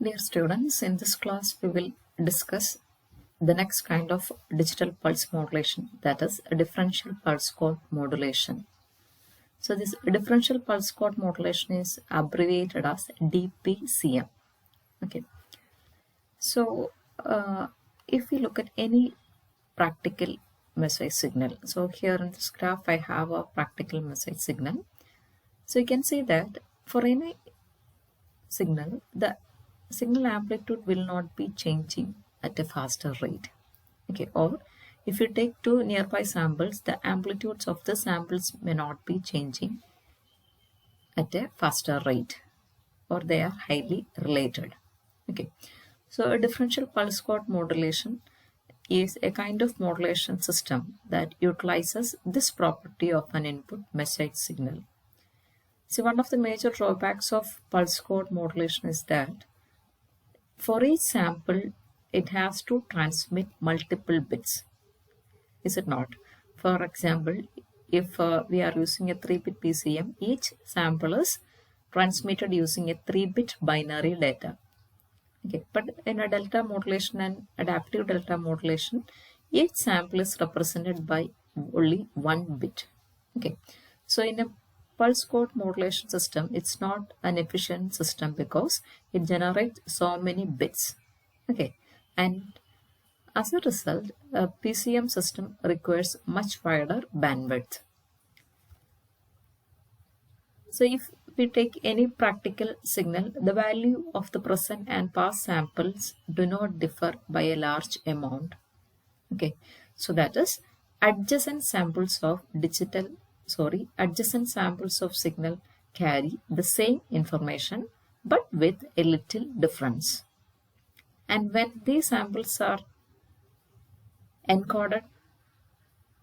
Dear students, in this class we will discuss the next kind of digital pulse modulation, that is a differential pulse code modulation. So this differential pulse code modulation is abbreviated as DPCM. Okay. So if we look at any practical message signal, so here in this graph I have a practical message signal. So you can see that for any signal, the signal amplitude will not be changing at a faster rate. Okay, or if you take two nearby samples, the amplitudes of the samples may not be changing at a faster rate, or they are highly related. Okay, so a differential pulse code modulation is a kind of modulation system that utilizes this property of an input message signal. See, one of the major drawbacks of pulse code modulation is that for each sample, it has to transmit multiple bits. Is it not? For example, if we are using a 3-bit PCM, each sample is transmitted using a 3-bit binary data. Okay, but in a delta modulation and adaptive delta modulation, each sample is represented by only 1 bit. Okay, so in a pulse code modulation system, it's not an efficient system because it generates so many bits. Okay, and as a result, a PCM system requires much wider bandwidth. So if we take any practical signal, the value of the present and past samples do not differ by a large amount. Okay, so that is adjacent samples of adjacent samples of signal carry the same information but with a little difference. And when these samples are encoded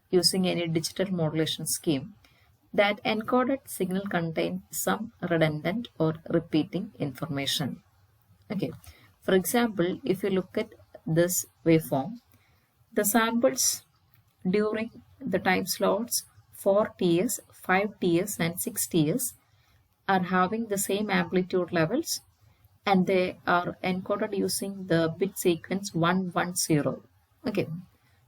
using any digital modulation scheme, that encoded signal contains some redundant or repeating information. Okay, for example, if you look at this waveform, the samples during the time slots 4Ts, 5Ts and 6Ts are having the same amplitude levels, and they are encoded using the bit sequence 110. Okay,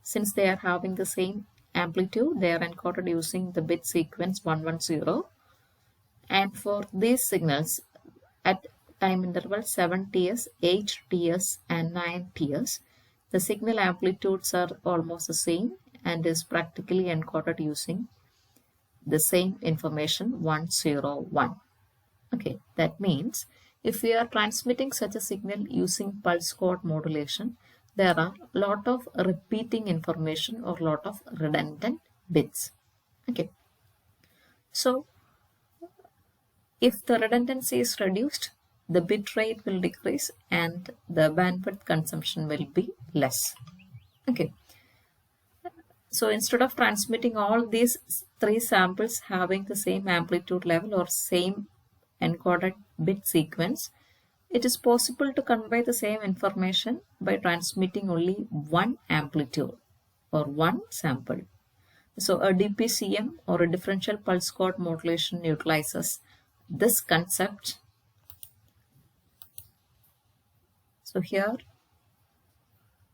since they are having the same amplitude, they are encoded using the bit sequence 110, and for these signals at time interval 7Ts, 8Ts and 9Ts, the signal amplitudes are almost the same and is practically encoded using the same information 101. Okay, that means if we are transmitting such a signal using pulse code modulation, there are a lot of repeating information or lot of redundant bits. Okay, so if the redundancy is reduced, the bit rate will decrease and the bandwidth consumption will be less. Okay, so instead of transmitting all these 3 samples having the same amplitude level or same encoded bit sequence, it is possible to convey the same information by transmitting only 1 amplitude or 1 sample. So a DPCM or a differential pulse code modulation utilizes this concept. So here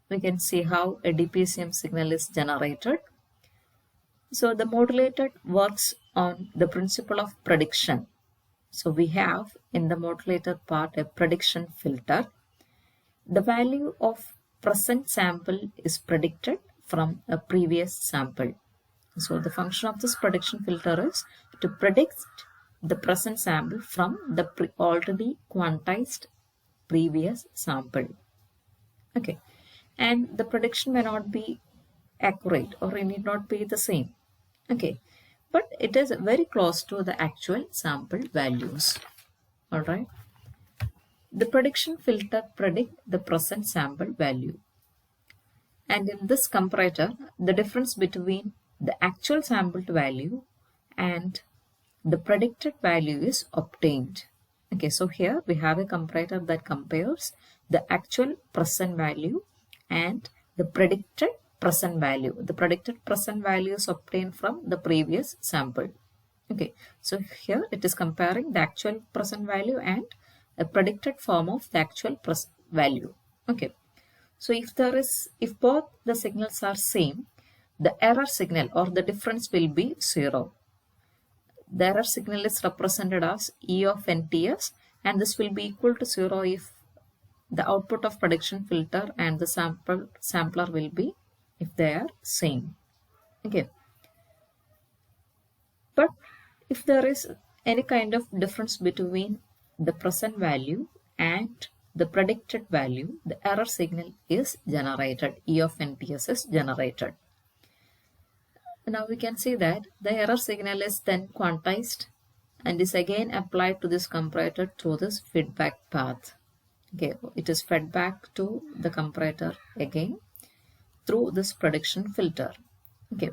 we can see how a DPCM signal is generated. So the modulator works on the principle of prediction. So we have in the modulator part a prediction filter. The value of present sample is predicted from a previous sample. So the function of this prediction filter is to predict the present sample from the already quantized previous sample. Okay, and the prediction may not be accurate or it need not be the same. Okay, but it is very close to the actual sample values. All right, the prediction filter predict the present sample value, and in this comparator, the difference between the actual sampled value and the predicted value is obtained. Okay, so here we have a comparator that compares the actual present value and the predicted present value. The predicted present value is obtained from the previous sample. Okay, so here it is comparing the actual present value and a predicted form of the actual value. Okay. So if both the signals are same, the error signal or the difference will be 0. The error signal is represented as E of NTS, and this will be equal to 0 if the output of prediction filter and the sampler will be if they are same. Okay. But if there is any kind of difference between the present value and the predicted value, the error signal is generated. E of NTS is generated. Now we can see that the error signal is then quantized and is again applied to this comparator through this feedback path. Okay, it is fed back to the comparator again through this prediction filter. Okay,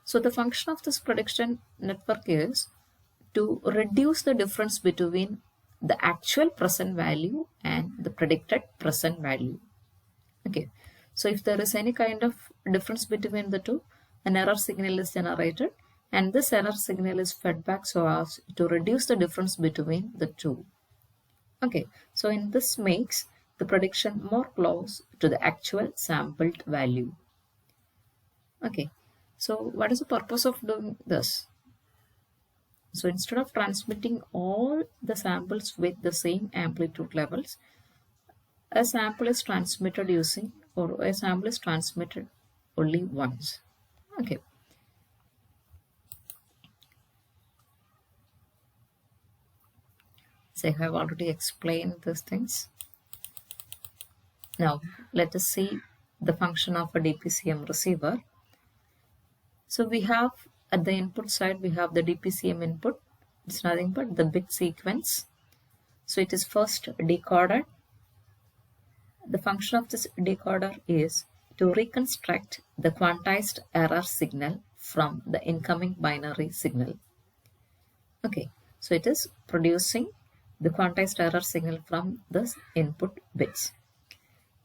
so the function of this prediction network is to reduce the difference between the actual present value and the predicted present value. Okay, so if there is any kind of difference between the two, an error signal is generated, and this error signal is fed back so as to reduce the difference between the two. Okay, so in this makes the prediction more close to the actual sampled value. Okay, so what is the purpose of doing this? So instead of transmitting all the samples with the same amplitude levels, a sample is transmitted using, or a sample is transmitted only once. Okay. So I have already explained these things. Now let us see the function of a DPCM receiver. So we have at the input side, we have the DPCM input. It's nothing but the bit sequence. So it is first decoded. The function of this decoder is to reconstruct the quantized error signal from the incoming binary signal. Okay, so it is producing the quantized error signal from this input bits.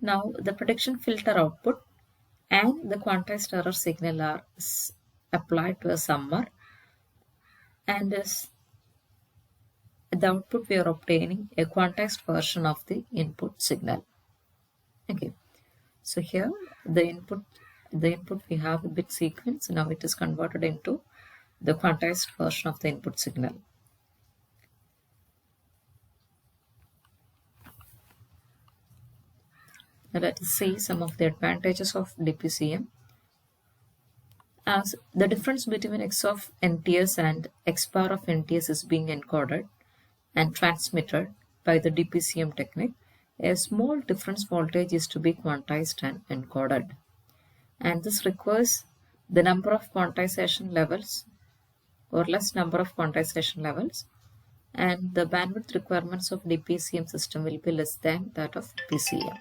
Now the prediction filter output and the quantized error signal are applied to a summer, and as the output we are obtaining a quantized version of the input signal. Okay, so here the input we have a bit sequence. Now it is converted into the quantized version of the input signal. Now let us see some of the advantages of DPCM. As the difference between X of NTS and X bar of NTS is being encoded and transmitted by the DPCM technique, a small difference voltage is to be quantized and encoded. And this requires the number of quantization levels or less number of quantization levels, and the bandwidth requirements of DPCM system will be less than that of PCM.